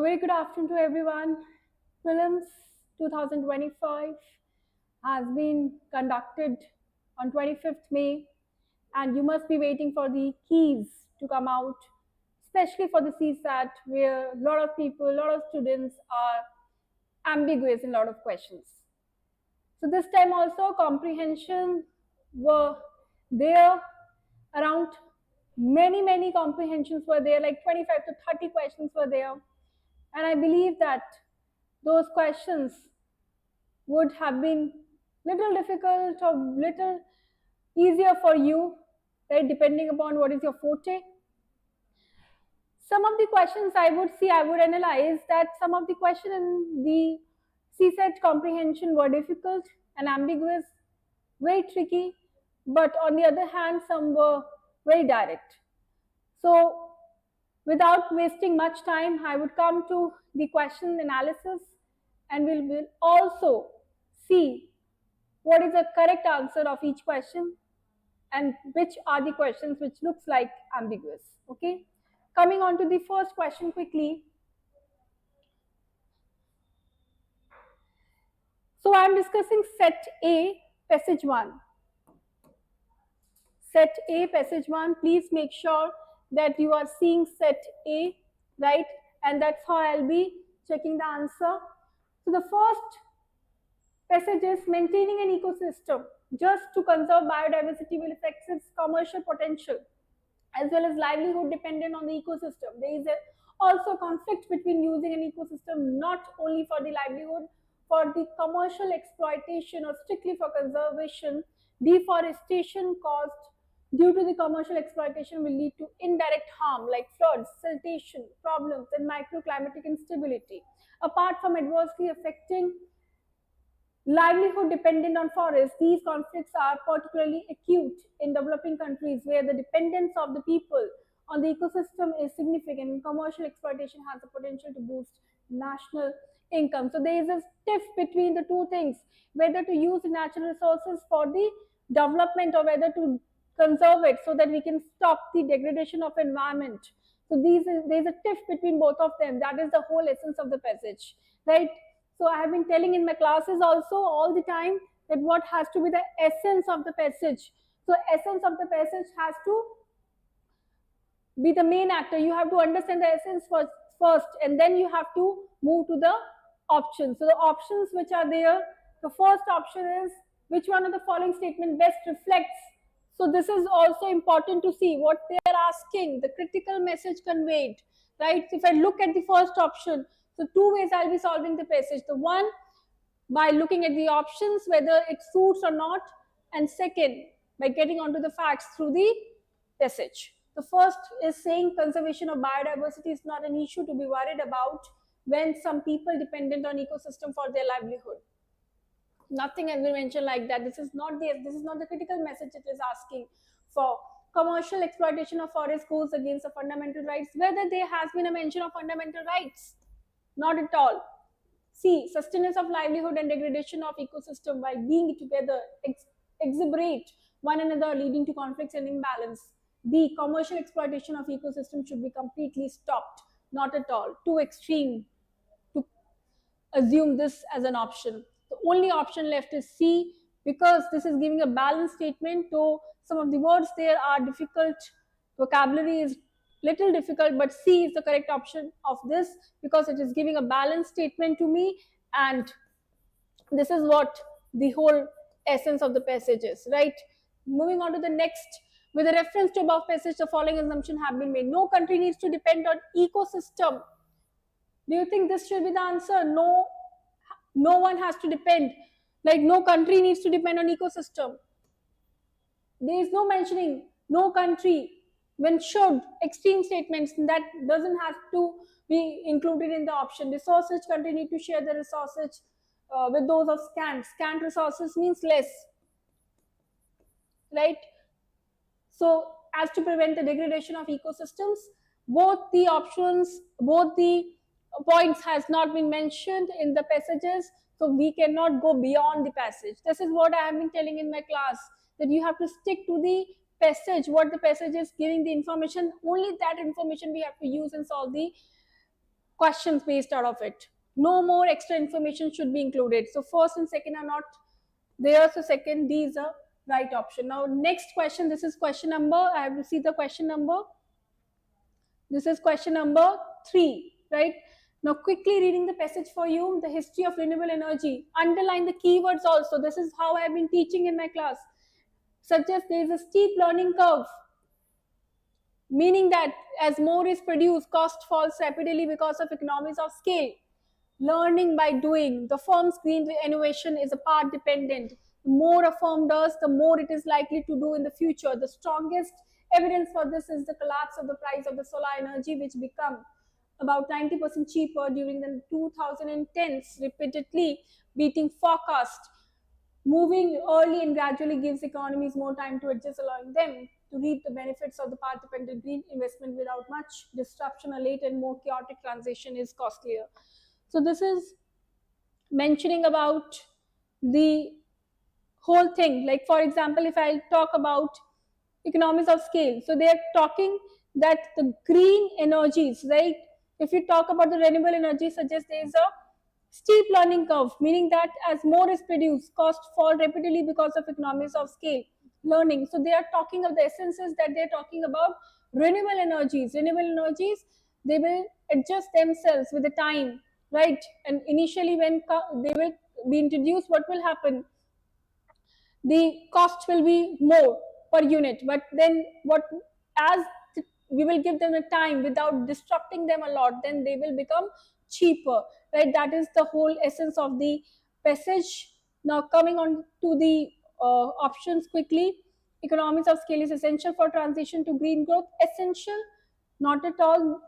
very good afternoon to everyone. Prelims 2025 has been conducted on 25th May, and you must be waiting for the keys to come out, especially for the CSAT, where a lot of people, a lot of students are ambiguous in a lot of questions. So this time also comprehension were there, around many comprehensions were there, like 25 to 30 questions were there. And I believe that those questions would have been little difficult or little easier for you, right, depending upon what is your forte. Some of the questions I would analyze that some of the questions in the CSAT comprehension were difficult and ambiguous, very tricky, but on the other hand, some were very direct. So without wasting much time, I would come to the question analysis, and we will also see what is the correct answer of each question and which are the questions which looks like ambiguous. Okay, coming on to the first question quickly. So I am discussing set A, passage 1. Set A, passage 1. Please make sure that you are seeing set A, right? And that's how I'll be checking the answer. So the first passage is maintaining an ecosystem just to conserve biodiversity will affect its commercial potential as well as livelihood dependent on the ecosystem. There is also conflict between using an ecosystem not only for the livelihood, for the commercial exploitation or strictly for conservation. Deforestation caused due to the commercial exploitation will lead to indirect harm like floods, siltation problems, and microclimatic instability. Apart from adversely affecting livelihood dependent on forests, these conflicts are particularly acute in developing countries where the dependence of the people on the ecosystem is significant and commercial exploitation has the potential to boost national income. So there is a tiff between the two things, whether to use natural resources for the development or whether to conserve it so that we can stop the degradation of environment. So there is a tiff between both of them. That is the whole essence of the passage, right? So I have been telling in my classes also all the time that what has to be the essence of the passage. So essence of the passage has to be the main actor. You have to understand the essence first and then you have to move to the options. So the options which are there, the first option is which one of the following statement best reflects. So this is also important to see what they are asking, the critical message conveyed, right? So if I look at the first option, so two ways I'll be solving the passage. The one, by looking at the options, whether it suits or not, and second, by getting onto the facts through the passage. The first is saying conservation of biodiversity is not an issue to be worried about when some people dependent on ecosystem for their livelihood. Nothing has been mentioned like that. This is not the critical message it is asking for. Commercial exploitation of forest goes against the fundamental rights. Whether there has been a mention of fundamental rights, not at all. C, sustenance of livelihood and degradation of ecosystem by being together exacerbate one another, leading to conflicts and imbalance. D, commercial exploitation of ecosystem should be completely stopped, not at all. Too extreme to assume this as an option. The only option left is C, because this is giving a balanced statement, though some of the words there are difficult, vocabulary is little difficult, but C is the correct option of this because it is giving a balanced statement to me, and this is what the whole essence of the passage is, right? Moving on to the next. With a reference to above passage, the following assumption have been made. No country needs to depend on ecosystem. Do you think this should be the answer? No, no one has to depend. Like no country needs to depend on ecosystem. There is no mentioning no country. When should, extreme statements, that doesn't have to be included in the option. Resource-rich country need to share the resources with those of scant. Scant resources means less, right? So as to prevent the degradation of ecosystems, both the options, both the points has not been mentioned in the passages, so we cannot go beyond the passage. This is what I have been telling in my class, that you have to stick to the passage, what the passage is giving the information, only that information we have to use and solve the questions based out of it. No more extra information should be included. So first and second are not there, so second D is a right option. Now next question, this is question number, I have to see the question number. This is question number 3, right? Now quickly reading the passage for you, the history of renewable energy. Underline the keywords also. This is how I have been teaching in my class. Such as there is a steep learning curve, meaning that as more is produced, cost falls rapidly because of economies of scale. Learning by doing. The firm's green innovation is a part dependent. The more a firm does, the more it is likely to do in the future. The strongest evidence for this is the collapse of the price of the solar energy, which became about 90% cheaper during the 2010s, repeatedly beating forecast. Moving early and gradually gives economies more time to adjust, allowing them to reap the benefits of the path-dependent green investment without much disruption. A late and more chaotic transition is costlier. So this is mentioning about the whole thing. Like for example, if I talk about economies of scale, so they are talking that the green energies, right? If you talk about the renewable energy, suggests there is a steep learning curve, meaning that as more is produced, costs fall rapidly because of economies of scale. Learning. So they are talking of the essences that they're talking about renewable energies. Renewable energies, they will adjust themselves with the time, right? And initially when they will be introduced, what will happen? The cost will be more per unit, but then what, as we will give them a time without disrupting them a lot, then they will become cheaper, right? That is the whole essence of the passage. Now coming on to the options quickly. Economies of scale is essential for transition to green growth. Essential? Not at all.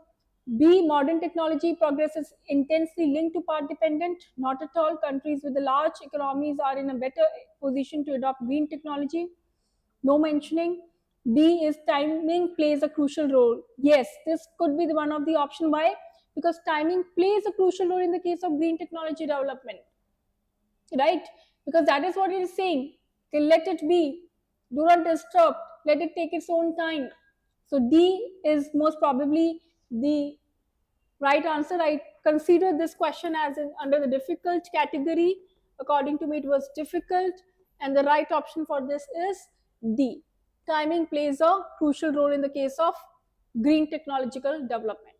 B, modern technology progress is intensely linked to part dependent. Not at all. Countries with the large economies are in a better position to adopt green technology. No mentioning. D is timing plays a crucial role. Yes, this could be the one of the option. Why? Because timing plays a crucial role in the case of green technology development, right? Because that is what it is saying. Okay, let it be. Do not disturb. Let it take its own time. So D is most probably the right answer. I consider this question as under the difficult category. According to me, it was difficult, and the right option for this is D. Timing plays a crucial role in the case of green technological development.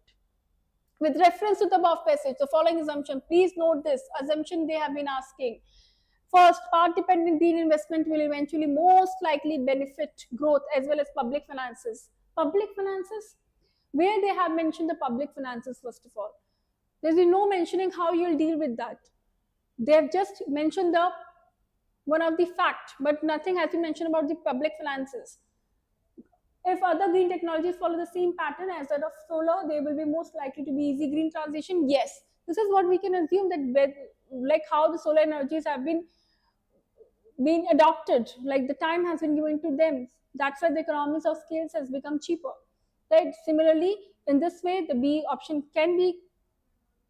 With reference to the above passage, the following assumption, please note this assumption they have been asking. First, part-dependent green investment will eventually most likely benefit growth as well as public finances. Public finances? Where they have mentioned the public finances, first of all. There's been no mentioning how you'll deal with that. They have just mentioned the one of the fact, but nothing has been mentioned about the public finances. If other green technologies follow the same pattern as that of solar, they will be most likely to be easy green transition. Yes, this is what we can assume, that like how the solar energies have been adopted, like the time has been given to them. That's why the economies of scales has become cheaper, right? Similarly, in this way, the B option can be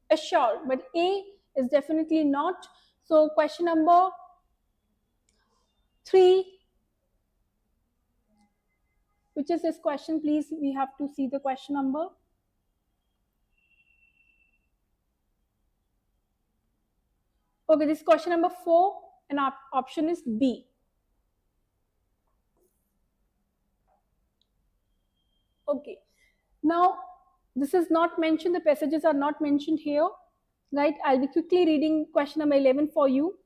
assured, but A is definitely not. So question number 3, which is this question, please, we have to see the question number. Okay, this is question number 4, and our option is B. Okay, now this is not mentioned, the passages are not mentioned here, right? I'll be quickly reading question number 11 for you.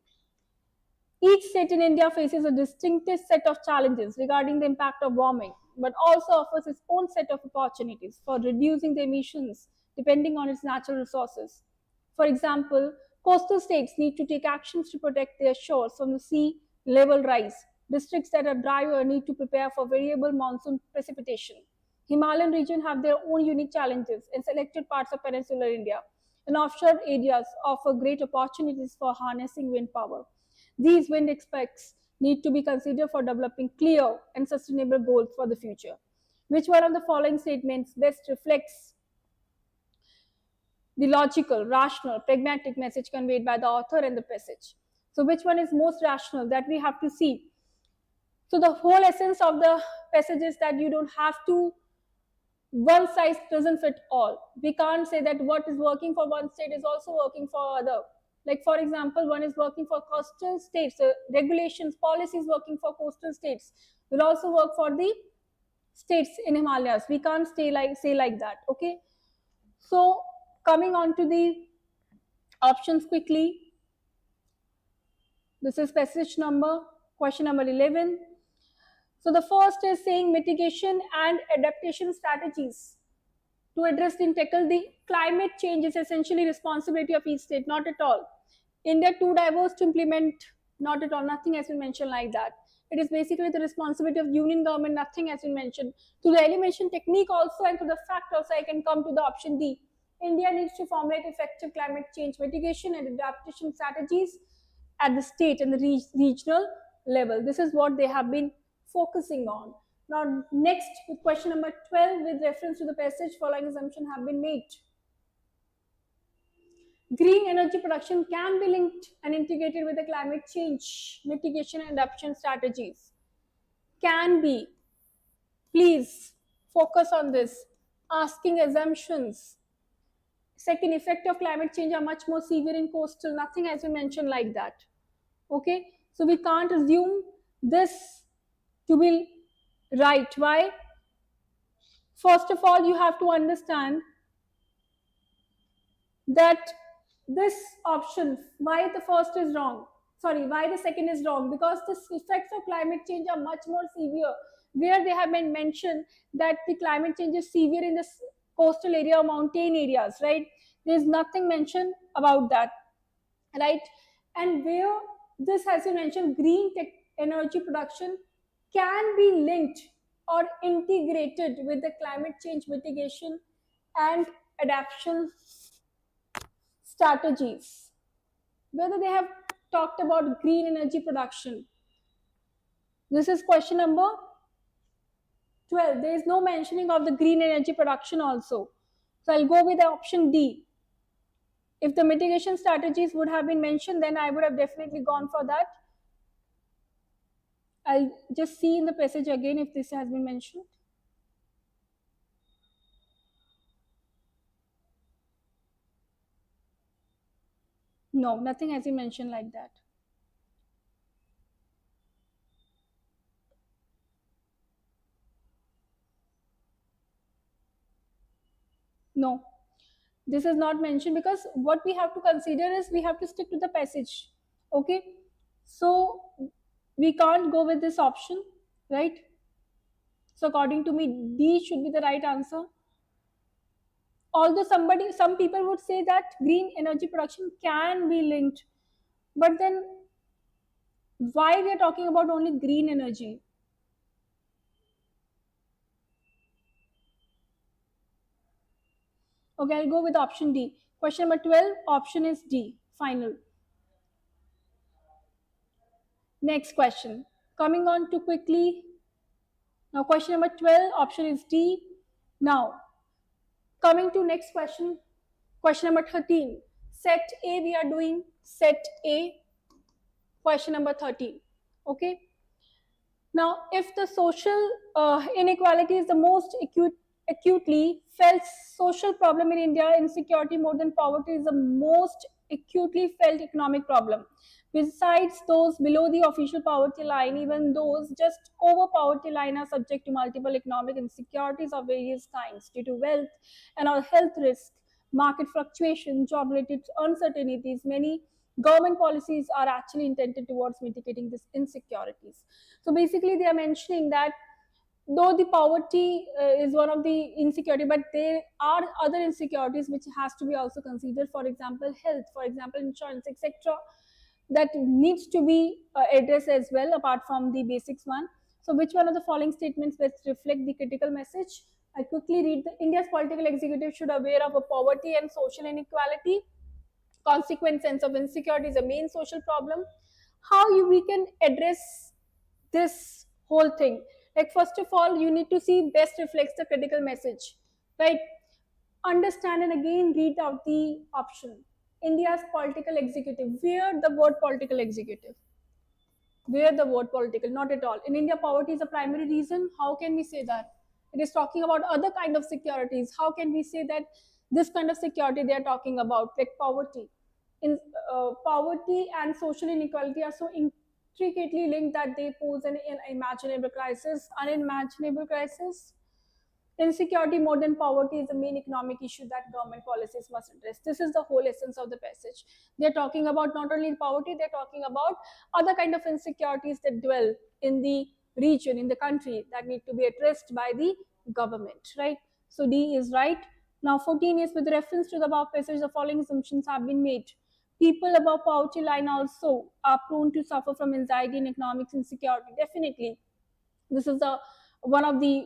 Each state in India faces a distinctive set of challenges regarding the impact of warming, but also offers its own set of opportunities for reducing the emissions depending on its natural resources. For example, coastal states need to take actions to protect their shores from the sea level rise. Districts that are drier need to prepare for variable monsoon precipitation. Himalayan regions have their own unique challenges in selected parts of peninsular India, and offshore areas offer great opportunities for harnessing wind power. These wind aspects need to be considered for developing clear and sustainable goals for the future. Which one of the following statements best reflects the logical, rational, pragmatic message conveyed by the author and the passage? So which one is most rational, that we have to see? So the whole essence of the passage is that you don't have to one size doesn't fit all. We can't say that what is working for one state is also working for other. Like for example, one is working for coastal states, regulations, policies working for coastal states will also work for the states in Himalayas. We can't say like that. Okay. So coming on to the options quickly. This is passage number, question number 11. So the first is saying mitigation and adaptation strategies to address and tackle the climate change is essentially responsibility of each state. Not at all. India too diverse to implement. Not at all. Nothing has been mentioned like that. It is basically the responsibility of union government. Nothing has been mentioned. To the elimination technique also and to the fact also, I can come to the option D. India needs to formulate effective climate change mitigation and adaptation strategies at the state and the regional level. This is what they have been focusing on. Now, next, with question number 12, with reference to the passage, following assumption have been made. Green energy production can be linked and integrated with the climate change mitigation and adaptation strategies. Can be. Please focus on this. Asking assumptions. Second, effect of climate change are much more severe in coastal. Nothing has been mentioned like that. Okay, so we can't assume this to be right. Why? First of all, you have to understand that this option, why the first is wrong, sorry, why the second is wrong, because the effects of climate change are much more severe, where they have been mentioned that the climate change is severe in the coastal area or mountain areas, right? There's nothing mentioned about that, right? And where this has been mentioned, green energy production can be linked or integrated with the climate change mitigation and adaptation strategies. Whether they have talked about green energy production. This is question number 12. There is no mentioning of the green energy production also. So I'll go with the option D. If the mitigation strategies would have been mentioned, then I would have definitely gone for that. I'll just see in the passage again if this has been mentioned. No, nothing has been mentioned like that. No, this is not mentioned because what we have to consider is we have to stick to the passage. Okay, so we can't go with this option, right? So according to me, D should be the right answer. Although some people would say that green energy production can be linked, but then why we are talking about only green energy? Okay, I'll go with option D. Question number 12, option is D, final. Next question. Coming on to quickly. Now question number 12, option is D. Now, coming to next question. Question number 13. Set A we are doing. Set A. Question number 13. Okay. Now, if the social inequality is the most acutely felt social problem in India, insecurity more than poverty is the most acutely felt economic problem. Besides those below the official poverty line, even those just over poverty line are subject to multiple economic insecurities of various kinds due to wealth and our health risks, market fluctuation, job-related uncertainties. Many government policies are actually intended towards mitigating these insecurities. So basically, they are mentioning that though the poverty is one of the insecurity, but there are other insecurities which has to be also considered. For example, health, for example, insurance, etc. That needs to be addressed as well, apart from the basics one. So which one of the following statements best reflect the critical message? I quickly read. The India's political executive should aware of a poverty and social inequality. Consequent sense of insecurity is a main social problem. How we can address this whole thing? Like first of all, you need to see best reflects the critical message, right? Understand and again read out the option. India's political executive. Where the word political executive? Where the word political? Not at all. In India, poverty is a primary reason. How can we say that? It is talking about other kind of securities. How can we say that this kind of security they are talking about, like poverty? In poverty and social inequality are so intricately linked that they pose an unimaginable crisis, unimaginable crisis. Insecurity more than poverty is the main economic issue that government policies must address. This is the whole essence of the passage. They're talking about not only poverty, they're talking about other kind of insecurities that dwell in the region, in the country, that need to be addressed by the government, right? So D is right. Now 14 is, with reference to the above passage, the following assumptions have been made. People above poverty line also are prone to suffer from anxiety and economic insecurity. Definitely, this is the one of the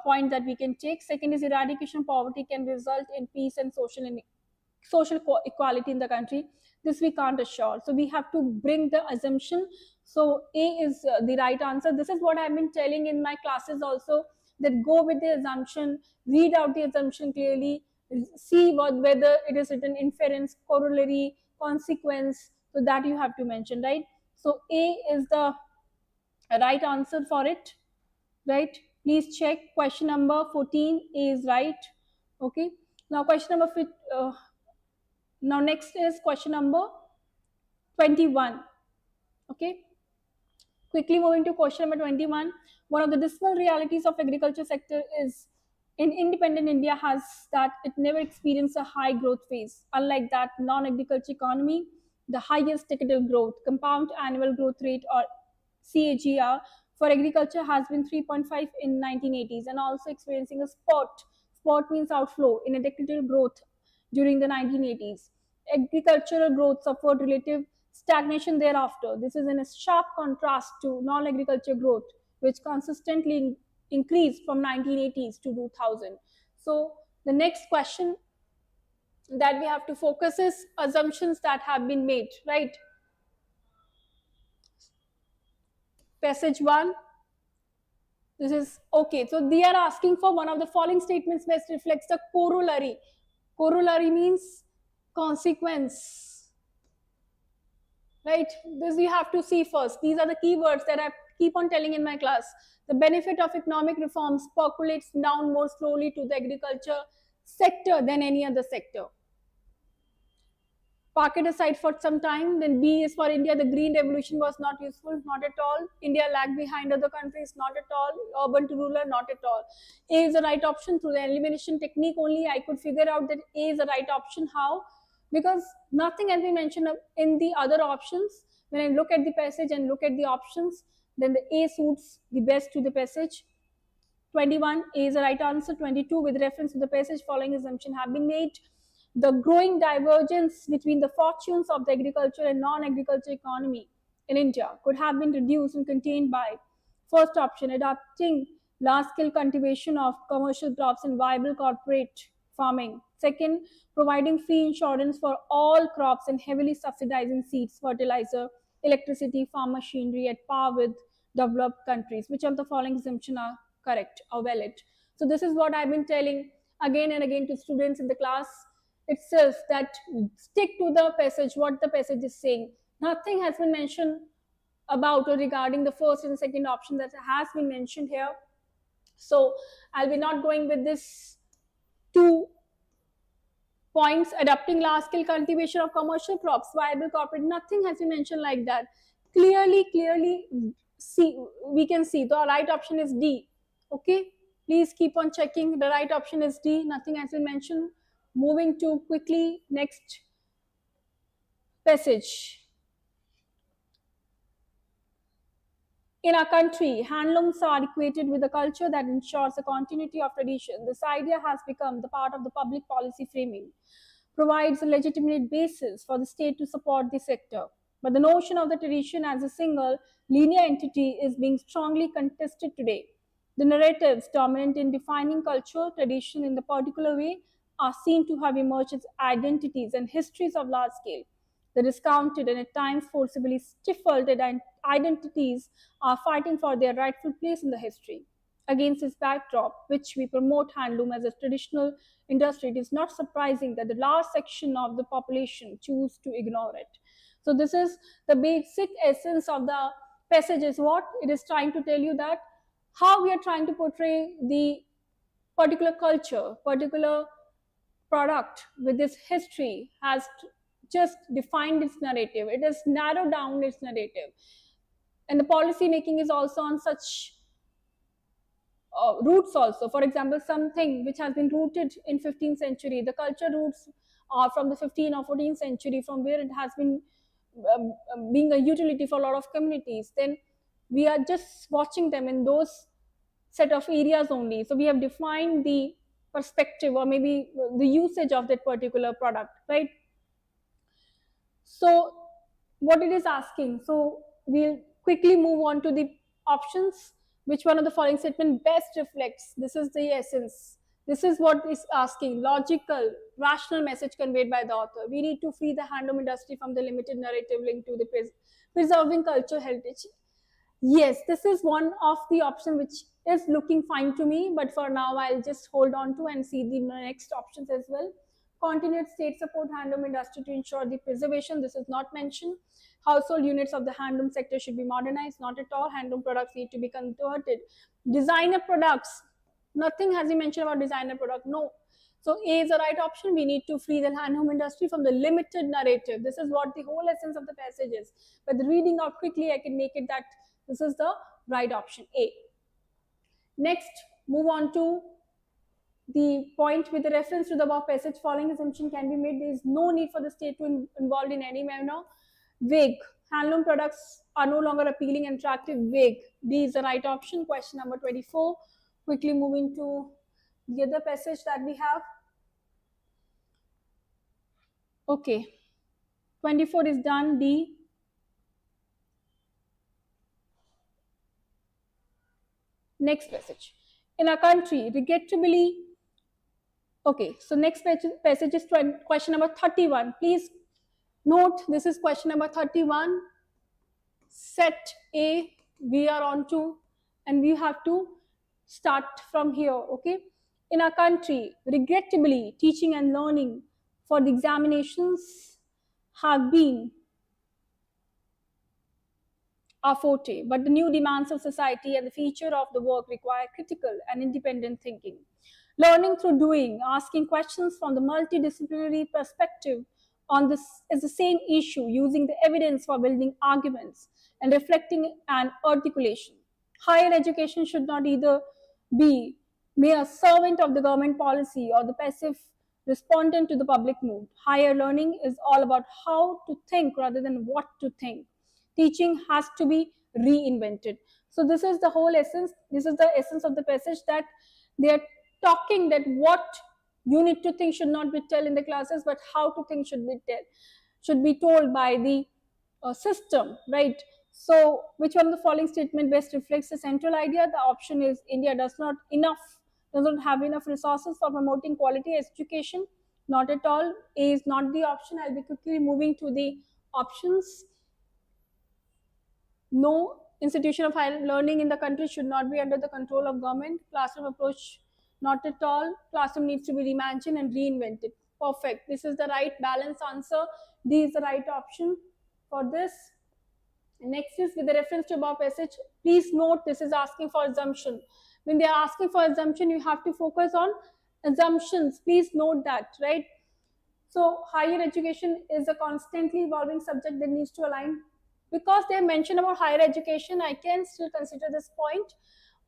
point that we can take. Second is, eradication of poverty can result in peace and social equality in the country. This we can't assure, so we have to bring the assumption. So A is the right answer. This is what I've been telling in my classes also, that go with the assumption, read out the assumption clearly, see whether it is written inference, corollary, consequence, so that you have to mention, right? So A is the right answer for it, right? Please check. Question number 14 is right. Okay. Now question number now next is question number 21. Okay. Quickly moving to question number 21. One of the dismal realities of agriculture sector is, in independent India has that it never experienced a high growth phase. Unlike that non-agriculture economy, the highest decadal growth, compound annual growth rate, or CAGR, for agriculture has been 3.5 in 1980s, and also experiencing a spot means outflow, in a decadal growth during the 1980s. Agricultural growth suffered relative stagnation thereafter. This is in a sharp contrast to non-agriculture growth, which consistently increased from 1980s to 2000. So the next question that we have to focus is assumptions that have been made, right? Passage 1. This is okay. So they are asking for one of the following statements best reflects the corollary. Corollary means consequence, right? This you have to see first. These are the keywords that I keep on telling in my class. The benefit of economic reforms percolates down more slowly to the agriculture sector than any other sector. Park it aside for some time. Then B is for India. The green revolution was not useful, not at all. India lagged behind other countries, not at all. Urban to rural, not at all. A is the right option. Through the elimination technique only, I could figure out that A is the right option. How? Because nothing has been mentioned in the other options. When I look at the passage and look at the options, then the A suits the best to the passage. 21, A is the right answer. 22, with reference to the passage, following assumption have been made. The growing divergence between the fortunes of the agriculture and non-agriculture economy in India could have been reduced and contained by, first option, adopting large-scale cultivation of commercial crops and viable corporate farming. Second, providing free insurance for all crops and heavily subsidizing seeds, fertilizer, electricity, farm machinery at par with developed countries. Which of the following assumptions are correct or valid? So this is what I've been telling again and again to students in the class itself, that stick to the passage, what the passage is saying. Nothing has been mentioned about or regarding the first and second option that has been mentioned here. So I'll be not going with this 2 points. Adopting large scale cultivation of commercial crops, viable corporate, nothing has been mentioned like that. Clearly see, we can see the right option is D. Okay, please keep on checking. The right option is D. Nothing has been mentioned. Moving to quickly next passage. In our country, handlooms are equated with a culture that ensures the continuity of tradition. This idea has become the part of the public policy framing, provides a legitimate basis for the state to support the sector. But the notion of the tradition as a single linear entity is being strongly contested today. The narratives dominant in defining culture, tradition in the particular way, are seen to have emerged as identities and histories of large scale. The discounted and at times forcibly stifled identities are fighting for their rightful place in the history. Against this backdrop, which we promote handloom as a traditional industry, it is not surprising that the large section of the population choose to ignore it. So this is the basic essence of the passage. Is what it is trying to tell you, that how we are trying to portray the particular culture, particular product with this history has just defined its narrative. It has narrowed down its narrative. And the policy making is also on such roots also. For example, something which has been rooted in 15th century, the culture roots are from the 15th or 14th century, from where it has been being a utility for a lot of communities. Then we are just watching them in those set of areas only. So we have defined the perspective or maybe the usage of that particular product, right? So what it is asking, so we'll quickly move on to the options. Which one of the following statement best reflects? This is the essence. This is what is asking. Logical, rational message conveyed by the author. We need to free the handloom industry from the limited narrative linked to the preserving cultural heritage. Yes, this is one of the options which is looking fine to me, but for now I'll just hold on to and see the next options as well. Continued state support handloom industry to ensure the preservation. This is not mentioned. Household units of the handloom sector should be modernized. Not at all. Handloom products need to be converted. Designer products. Nothing has been mentioned about designer product. No. So A is the right option. We need to free the handloom industry from the limited narrative. This is what the whole essence of the passage is. But the reading out quickly, I can make it that this is the right option, A. Next, move on to the point with the reference to the above passage. Following assumption can be made. There is no need for the state to involved in any manner. Vague. Handloom products are no longer appealing and attractive. Vague. D is the right option. Question number 24. Quickly moving to the other passage that we have. Okay. 24 is done. D. Next passage. In our country, regrettably, okay, so next passage is question number 31. Please note, this is question number 31. Set A, we are on to, and we have to start from here, okay? In our country, regrettably, teaching and learning for the examinations have been our forte, but the new demands of society and the feature of the work require critical and independent thinking. Learning through doing, asking questions from the multidisciplinary perspective on this is the same issue, using the evidence for building arguments and reflecting an articulation. Higher education should not either be mere servant of the government policy or the passive respondent to the public mood. Higher learning is all about how to think rather than what to think. Teaching has to be reinvented. So this is the whole essence. This is the essence of the passage, that they are talking that what you need to think should not be told in the classes, but how to think should be told by the system, right? So which one of the following statement best reflects the central idea? The option is India does not have enough resources for promoting quality education. Not at all. A is not the option. I'll be quickly moving to the options. No institution of higher learning in the country should not be under the control of government. Classroom approach, not at all. Classroom needs to be reimagined and reinvented. Perfect. This is the right balanced answer. D is the right option for this. Next is with the reference to above passage. Please note, this is asking for assumption. When they are asking for assumption, you have to focus on assumptions. Please note that, right? So higher education is a constantly evolving subject that needs to align. Because they mentioned about higher education, I can still consider this point,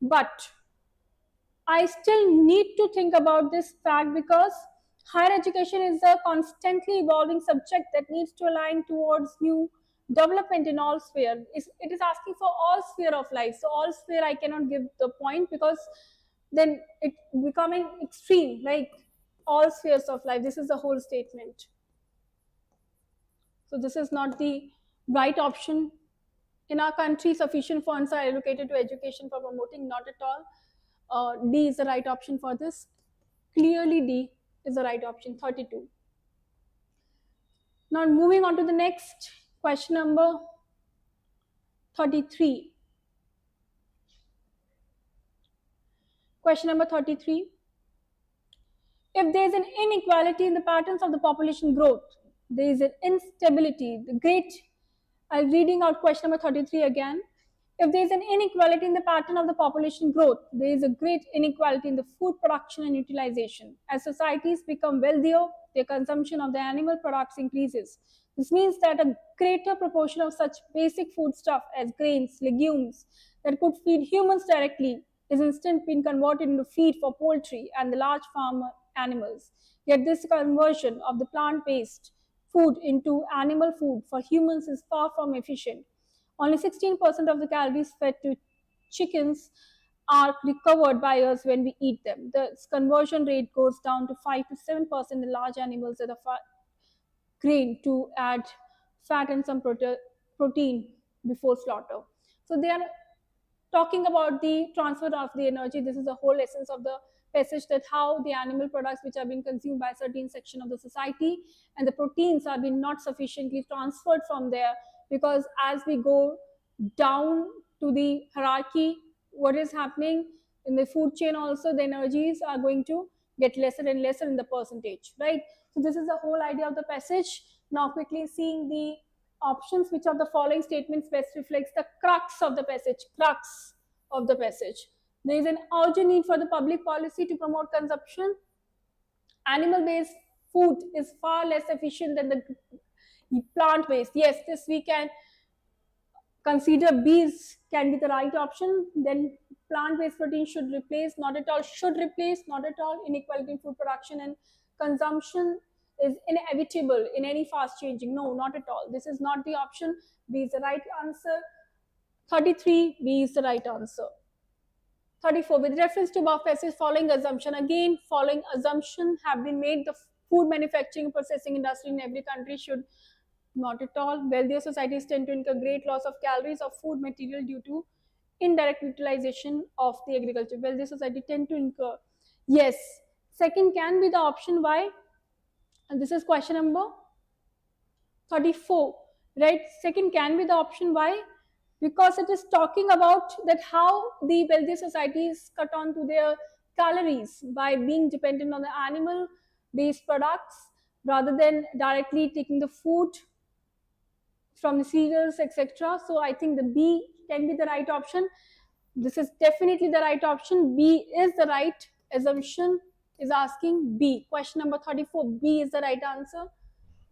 but I still need to think about this fact, because higher education is a constantly evolving subject that needs to align towards new development in all sphere. It is asking for all sphere of life. So all sphere I cannot give the point, because then it becoming extreme, like all spheres of life. This is the whole statement. So this is not the right option. In our country, sufficient funds are allocated to education for promoting. Not at all. D is the right option for this. Clearly D is the right option, 32. Now moving on to the next question, number 33. Question number 33. If there is an inequality in the patterns of the population growth, there is an instability. I'm reading out question number 33 again. If there is an inequality in the pattern of the population growth, there is a great inequality in the food production and utilization. As societies become wealthier, their consumption of the animal products increases. This means that a greater proportion of such basic foodstuff as grains, legumes that could feed humans directly is instead being converted into feed for poultry and the large farm animals. Yet this conversion of the plant-based food into animal food for humans is far from efficient. Only 16% of the calories fed to chickens are recovered by us when we eat them. The conversion rate goes down to 5 to 7% in large animals that are grain to add fat and some protein before slaughter. So they are talking about the transfer of the energy. This is the whole essence of the passage, that how the animal products which are being consumed by a certain section of the society and the proteins are being not sufficiently transferred from there, because as we go down to the hierarchy, what is happening in the food chain also, the energies are going to get lesser and lesser in the percentage, right? So this is the whole idea of the passage. Now quickly seeing the options, which of the following statements best reflects the crux of the passage. Crux of the passage. There is an urgent need for the public policy to promote consumption. Animal-based food is far less efficient than the plant-based. Yes, this we can consider. Bees can be the right option. Then plant-based protein should replace, not at all, should replace, not at all. Inequality in food production and consumption is inevitable in any fast changing. No, not at all. This is not the option. B is the right answer. 33, B is the right answer. 34, with reference to above passage, following assumption. Again, following assumption have been made. The food manufacturing and processing industry in every country should, not at all. Wealthier societies tend to incur great loss of calories of food material due to indirect utilization of the agriculture. Wealthier society tend to incur. Yes. Second can be the option. Why? And this is question number 34, right? Second can be the option. Why? Because it is talking about that how the wealthy societies cut on to their calories by being dependent on the animal based products rather than directly taking the food from the cereals, etc. So I think the B can be the right option. This is definitely the right option. B is the right assumption. Is asking B. Question number 34, B is the right answer,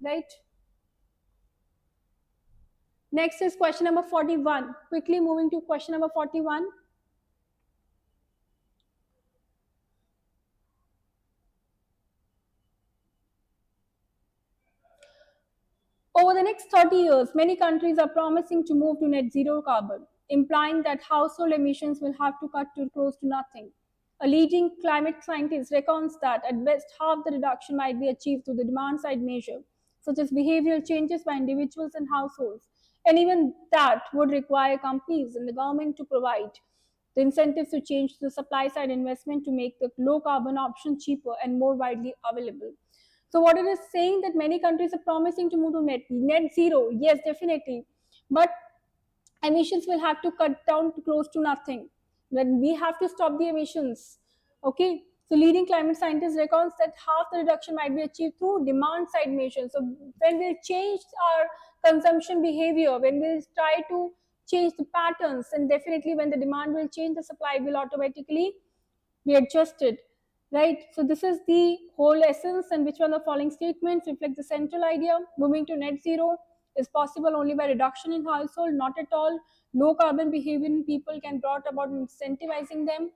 right? Next is question number 41. Quickly moving to question number 41. Over the next 30 years, many countries are promising to move to net zero carbon, implying that household emissions will have to cut to close to nothing. A leading climate scientist reckons that at best half the reduction might be achieved through the demand side measure, such as behavioral changes by individuals and households. And even that would require companies and the government to provide the incentives to change the supply side investment to make the low carbon option cheaper and more widely available. So what it is saying that many countries are promising to move to net zero. Yes, definitely. But emissions will have to cut down to close to nothing. Then we have to stop the emissions. Okay. So leading climate scientists reckons that half the reduction might be achieved through demand side measures. So when we change our consumption behavior, when we try to change the patterns, and definitely when the demand will change, the supply will automatically be adjusted, right? So this is the whole essence, and which one of the following statements reflect the central idea. Moving to net zero is possible only by reduction in household, not at all. Low carbon behavior in people can brought about incentivizing them.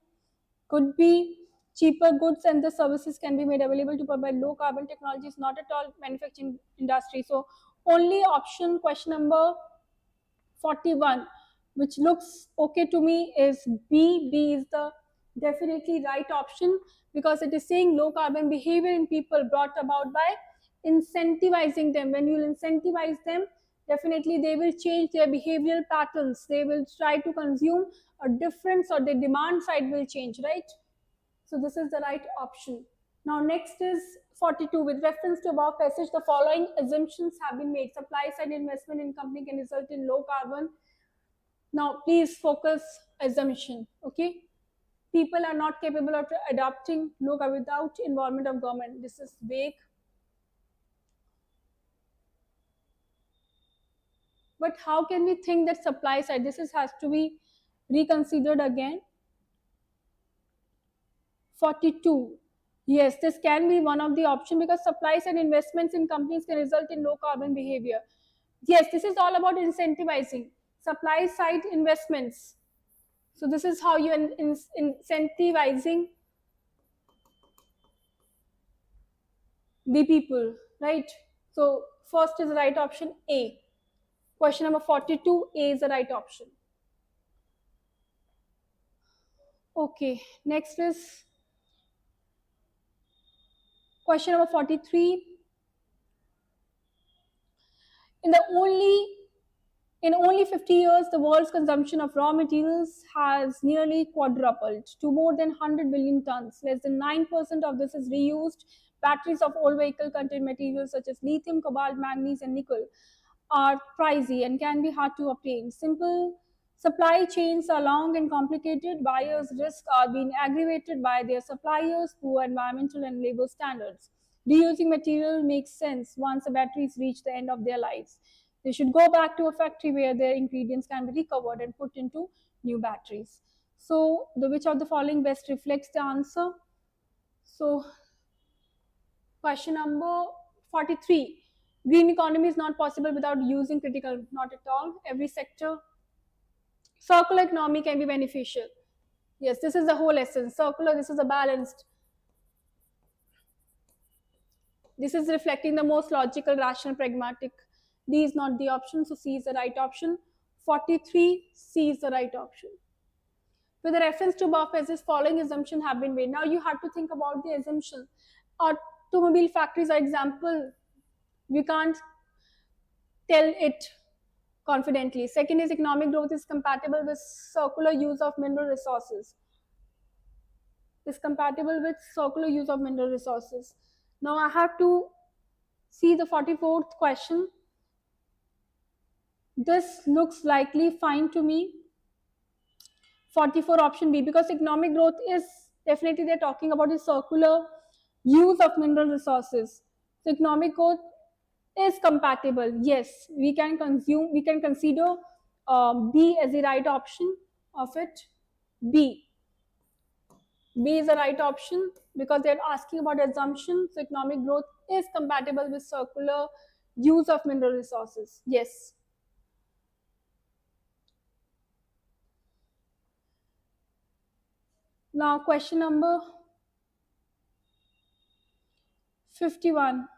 Could be cheaper goods and the services can be made available to provide low carbon technologies, not at all manufacturing industry. So only option question number 41, which looks okay to me, is B. B is the definitely right option, because it is saying low carbon behavior in people brought about by incentivizing them. When you incentivize them, definitely they will change their behavioral patterns. They will try to consume a difference, or the demand side will change, right? So this is the right option. Now next is 42. With reference to above passage, the following assumptions have been made. Supply side investment in company can result in low carbon. Now please focus assumption, okay? People are not capable of adopting low carbon without involvement of government. This is vague. But how can we think that supply side? Has to be reconsidered again. 42. Yes, this can be one of the option because supplies and investments in companies can result in low carbon behavior. Yes, this is all about incentivizing supply side investments. So this is how you incentivizing the people, right? So first is the right option A. Question number 42, A is the right option. Okay, next is question number 43. In the only In only 50 years, the world's consumption of raw materials has nearly quadrupled to more than 100 billion tons. Less than 9% of this is reused. Batteries of old vehicle contain materials such as lithium, cobalt, manganese, and nickel are pricey and can be hard to obtain. Simple supply chains are long and complicated. Buyers' risks are being aggravated by their suppliers' poor environmental and labor standards. Reusing material makes sense once the batteries reach the end of their lives. They should go back to a factory where their ingredients can be recovered and put into new batteries. So, which of the following best reflects the answer? So, question number 43. Green economy is not possible without using critical, not at all. Every sector. Circular economy can be beneficial. Yes, this is the whole essence. Circular, this is a balanced. This is reflecting the most logical, rational, pragmatic. D is not the option, so C is the right option. 43, C is the right option. With a reference to above passages, following assumption have been made. Now you have to think about the assumption. Automobile factories are example. We can't tell it confidently. Second is economic growth is compatible with circular use of mineral resources. Is compatible with circular use of mineral resources. Now I have to see the 44th question. This looks likely fine to me. 44 option B, because economic growth is definitely they're talking about the circular use of mineral resources. So economic growth is compatible. Yes, we can consider B as the right option of it. B. B is the right option because they're asking about assumption. So economic growth is compatible with circular use of mineral resources. Yes. Now question number 51.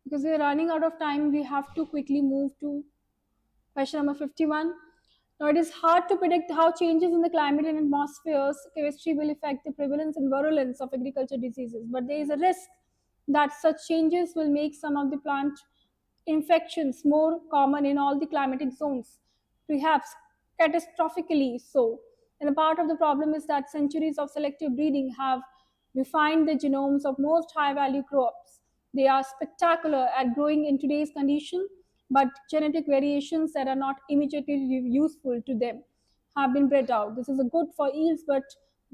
Because we're running out of time, we have to quickly move to question number 51. Now, it is hard to predict how changes in the climate and atmosphere's chemistry will affect the prevalence and virulence of agriculture diseases, but there is a risk that such changes will make some of the plant infections more common in all the climatic zones, perhaps catastrophically so. And a part of the problem is that centuries of selective breeding have refined the genomes of most high value crops. They are spectacular at growing in today's condition, but genetic variations that are not immediately useful to them have been bred out. This is a good for yields, but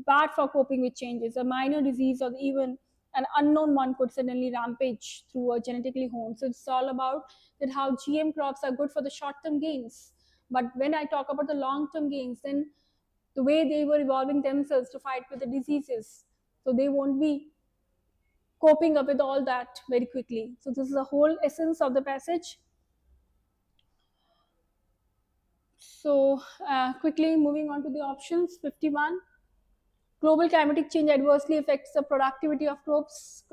bad for coping with changes. A minor disease or even an unknown one could suddenly rampage through a genetically honed. So it's all about that how GM crops are good for the short-term gains. But when I talk about the long-term gains, then the way they were evolving themselves to fight with the diseases, so they won't be coping up with all that very quickly. So this is the whole essence of the passage. So quickly moving on to the options. 51. Global climatic change adversely affects the productivity of crops.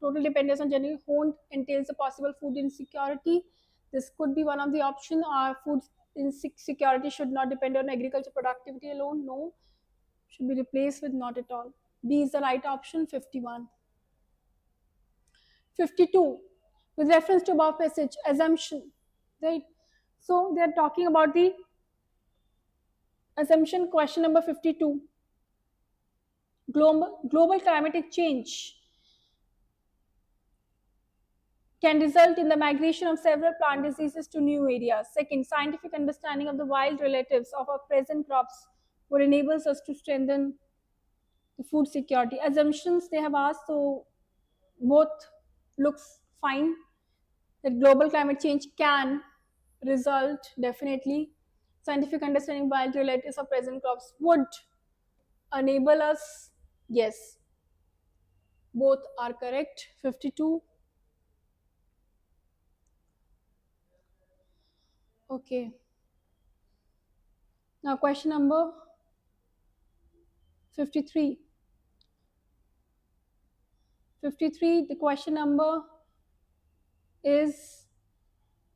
Total dependence on genetic honed entails a possible food insecurity. This could be one of the options. Our food insecurity should not depend on agriculture productivity alone. No, should be replaced with not at all. B is the right option. 51. 52. With reference to above passage, assumption, right? So they are talking about the assumption. Question number 52. Global climatic change can result in the migration of several plant diseases to new areas. Second, scientific understanding of the wild relatives of our present crops would enable us to strengthen the food security. Assumptions they have asked, so both looks fine. that global climate change can result, definitely. Scientific understanding biorelatives of present crops would enable us. Yes, both are correct. 52. Okay. Now question number 53. 53, the question number is,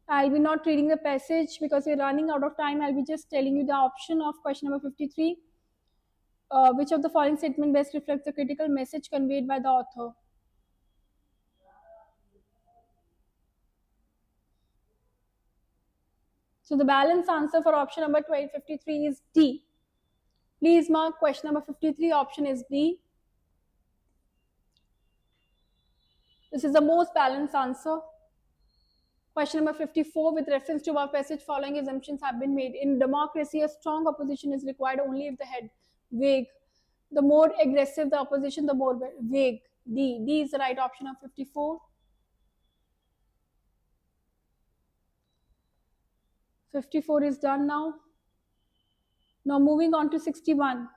I'll be not reading the passage because we're running out of time. I'll be just telling you the option of question number 53. Which of the following statement best reflects the critical message conveyed by the author? So the balanced answer for option number 53 is D. Please mark question number 53, option is D. This is the most balanced answer. Question number 54, with reference to above passage, following assumptions have been made. In democracy, a strong opposition is required only if the head vague. The more aggressive the opposition, the more vague. D. D is the right option of 54. 54 is done now. Now moving on to 61.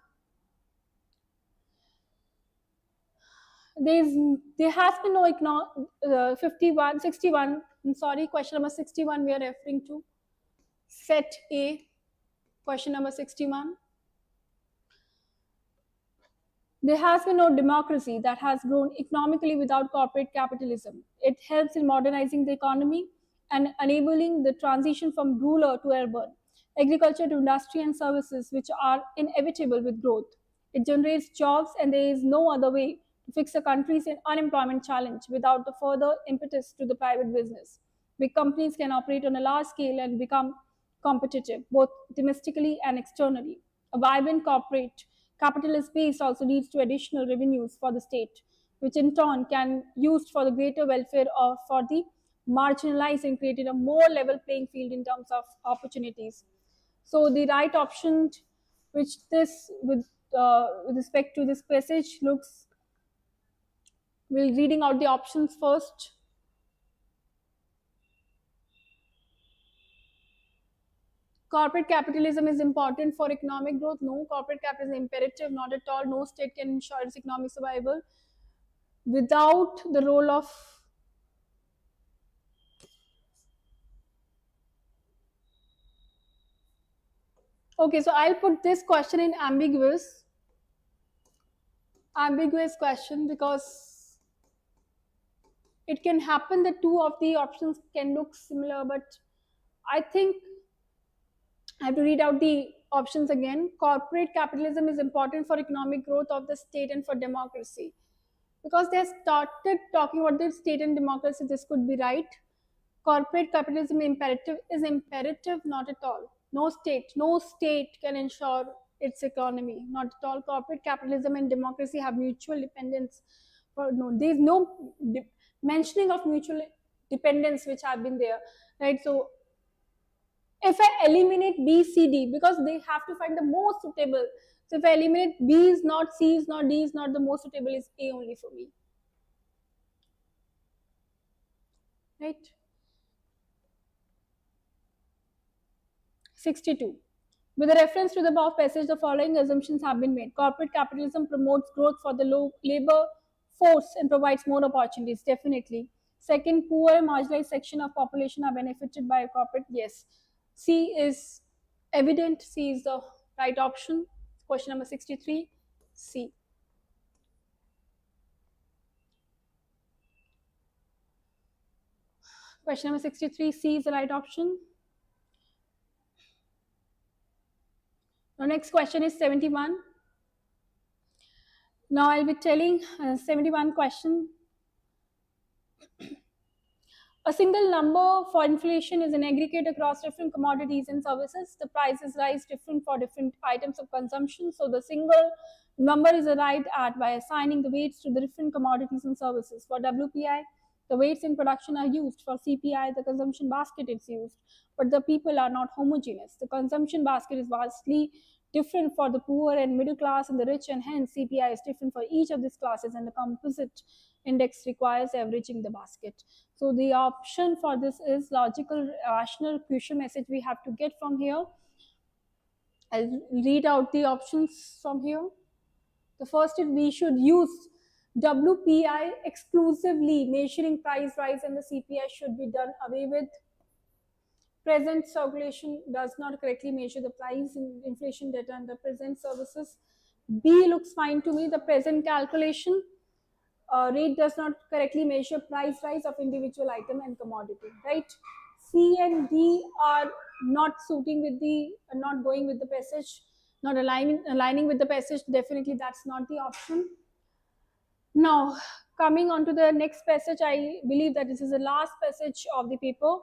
There has been no 51, 61. I'm sorry, question number 61 we are referring to. Set A, question number 61. There has been no democracy that has grown economically without corporate capitalism. It helps in modernizing the economy and enabling the transition from rural to urban, agriculture to industry and services, which are inevitable with growth. It generates jobs, and there is no other way to fix a country's unemployment challenge without the further impetus to the private business. Big companies can operate on a large scale and become competitive, both domestically and externally. A vibrant corporate capitalist base also leads to additional revenues for the state, which in turn can be used for the greater welfare of for the marginalized and created a more level playing field in terms of opportunities. So the right option, which this with respect to this passage looks, we'll reading out the options first. Corporate capitalism is important for economic growth. No, corporate capitalism is imperative, not at all. No state can ensure its economic survival without the role of. Okay, so I'll put this question in ambiguous question, because it can happen that two of the options can look similar, but I think I have to read out the options again. Corporate capitalism is important for economic growth of the state and for democracy. Because they started talking about the state and democracy, this could be right. Corporate capitalism is imperative, not at all. No state can ensure its economy, not at all. Corporate capitalism and democracy have mutual dependence. Or no, there is no mentioning of mutual dependence which have been there, right? So if I eliminate B, C, D, because they have to find the most suitable. So if I eliminate B is not, C is not, D is not, the most suitable is A only for me. Right? 62. With a reference to the above passage, the following assumptions have been made. Corporate capitalism promotes growth for the low labor force and provides more opportunities, definitely. Second, poor marginalized section of population are benefited by corporate, yes. C is evident, C is the right option. Question number 63, C. Question number 63, C is the right option. The next question is 71. Now I'll be telling 71 question. A single number for inflation is an aggregate across different commodities and services. The prices rise different for different items of consumption. So the single number is arrived at by assigning the weights to the different commodities and services. For WPI, The weights in production are used. For CPI, the consumption basket is used, but the people are not homogeneous. The consumption basket is vastly different for the poor and middle class and the rich, and hence CPI is different for each of these classes, and the composite index requires averaging the basket. So the option for this is logical, rational, crucial message we have to get from here. I'll read out the options from here. The first is we should use WPI exclusively. Measuring price rise and the CPI should be done away with. Present circulation does not correctly measure the price in inflation data under present services. B looks fine to me. The present calculation rate does not correctly measure price rise of individual item and commodity, right? C and D are not suiting with the, not going with the passage, not aligning with the passage. Definitely that's not the option. Now, coming on to the next passage, I believe that this is the last passage of the paper.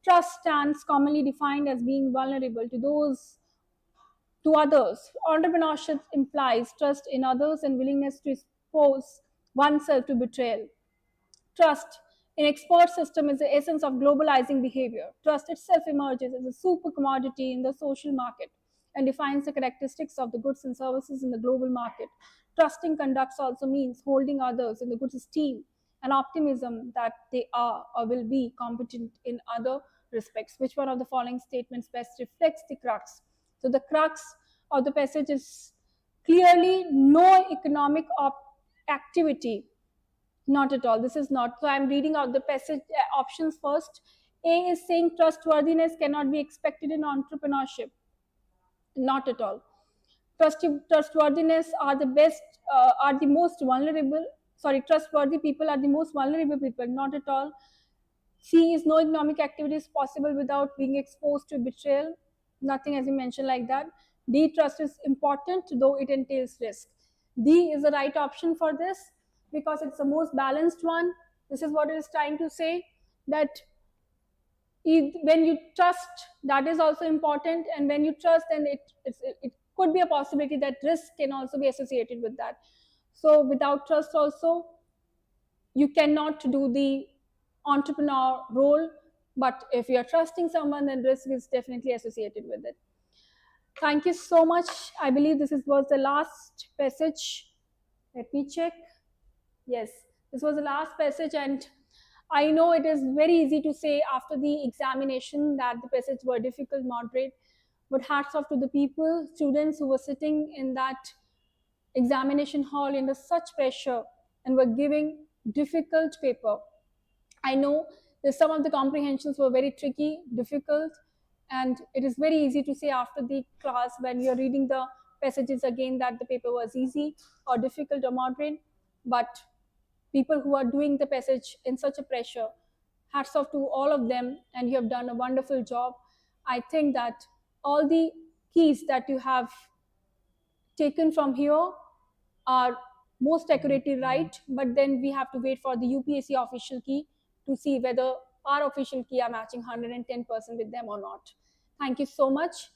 Trust stands commonly defined as being vulnerable to others. Entrepreneurship implies trust in others and willingness to expose oneself to betrayal. Trust in export system is the essence of globalizing behavior. Trust itself emerges as a super commodity in the social market and defines the characteristics of the goods and services in the global market. Trusting conducts also means holding others in the good esteem and optimism that they are or will be competent in other respects. Which one of the following statements best reflects the crux? So the crux of the passage is clearly no economic activity. Not at all. This is not. So I'm reading out the passage options first. A is saying trustworthiness cannot be expected in entrepreneurship. Not at all. Trustworthiness are the best, are the most vulnerable. Sorry, trustworthy people are the most vulnerable people. Not at all. C is no economic activity is possible without being exposed to betrayal. Nothing as you mentioned like that. D, trust is important, though it entails risk. D is the right option for this because it's the most balanced one. This is what it is trying to say, that when you trust, that is also important, and when you trust, then it could be a possibility that risk can also be associated with that. So without trust also, you cannot do the entrepreneur role, but if you are trusting someone, then risk is definitely associated with it. Thank you so much. I believe this was the last passage. Let me check. Yes, this was the last passage, and I know it is very easy to say after the examination that the passages were difficult, moderate, but hats off to the people, students who were sitting in that examination hall under such pressure and were giving difficult paper. I know that some of the comprehensions were very tricky, difficult, and it is very easy to say after the class when you're reading the passages again that the paper was easy or difficult or moderate, but people who are doing the passage in such a pressure, hats off to all of them, and you have done a wonderful job. I think that all the keys that you have taken from here are most accurately right, but then we have to wait for the UPSC official key to see whether our official key are matching 110% with them or not. Thank you so much.